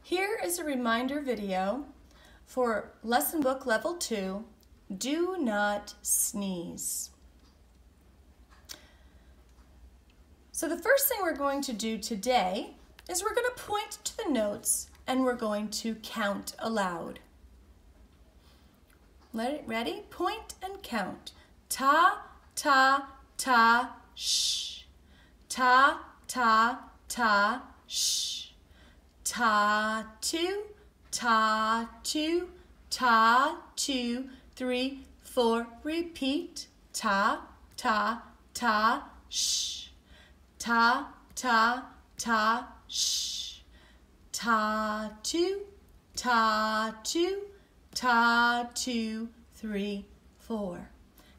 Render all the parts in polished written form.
Here is a reminder video for Lesson Book Level 2, Do Not Sneeze. So the first thing we're going to do today is we're going to point to the notes and we're going to count aloud. Ready? Point and count. Ta, ta, ta, shh. Ta, ta, ta, shh. Ta, two, ta, two, ta, two, 3, 4. Repeat. Ta, ta, ta, shh. Ta, ta, ta, shh. Ta, two, ta, two, ta, 2, 3, 4.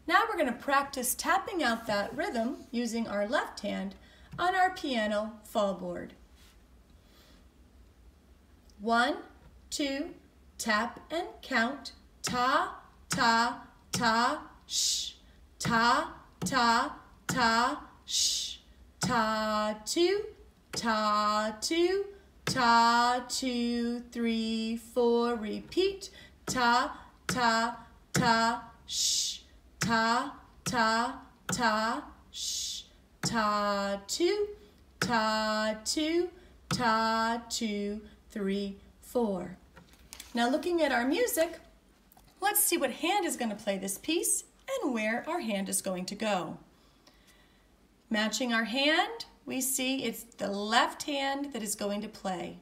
Now we're going to practice tapping out that rhythm using our left hand on our piano fallboard. 1, 2, tap and count. Ta, ta, ta, shh. Ta, ta, ta, shh. Ta, two, ta, two, ta, 2, 3, 4. Repeat. Ta, ta, ta, shh. Ta, ta, ta, shh. Ta, two, ta, two, ta, 2, 3, 4. Now looking at our music, let's see what hand is going to play this piece and where our hand is going to go. Matching our hand, we see it's the left hand that is going to play.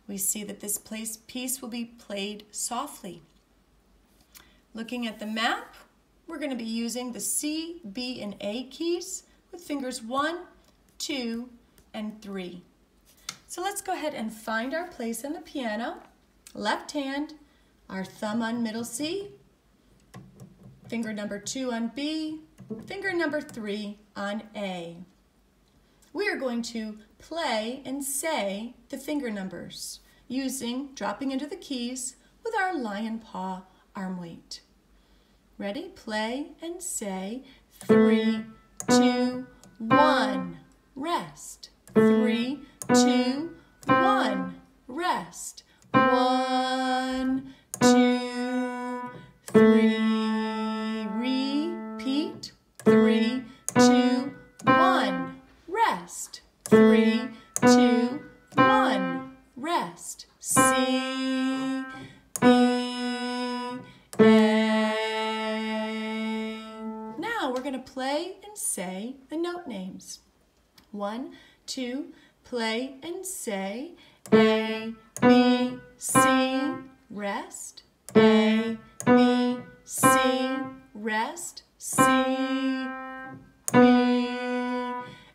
We see that this piece will be played softly. Looking at the map, we're going to be using the C, B, and A keys with fingers 1, 2, and 3. So let's go ahead and find our place on the piano. Left hand, our thumb on middle C, finger number 2 on B, finger number 3 on A. We are going to play and say the finger numbers dropping into the keys with our lion paw arm weight. Ready? Play and say 3, 2, 1, rest. 3, 2, 1, rest. 1, 2, 3, repeat. 3, 2, 1, rest. 3, 2, 1, rest. C, B, A. Now we're going to play and say the note names. 1, 2, play and say A, B, C, rest. A, B, C, rest. C, B,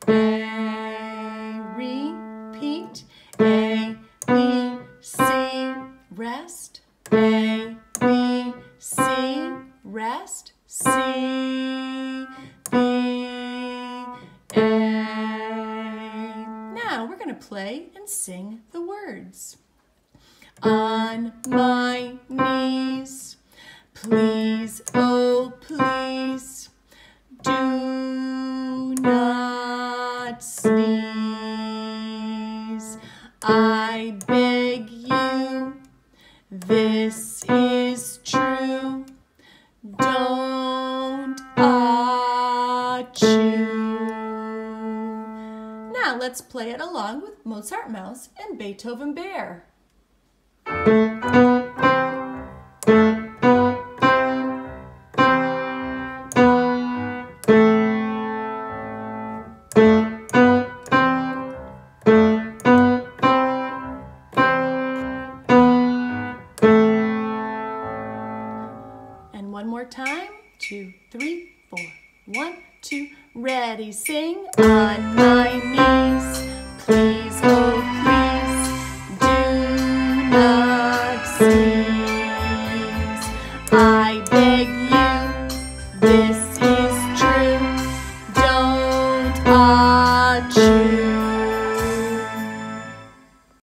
A, repeat. A, B, C, rest. A, B, C, rest. C, B, A. Now we're going to play and sing the words. On my knees, please, oh please, do not sneeze. I beg you, this is true. Don't achoo. Now let's play it along with Mozart Mouse and Beethoven Bear. And one more time. 2, 3, 4. 1, 2, ready, sing. On my knees,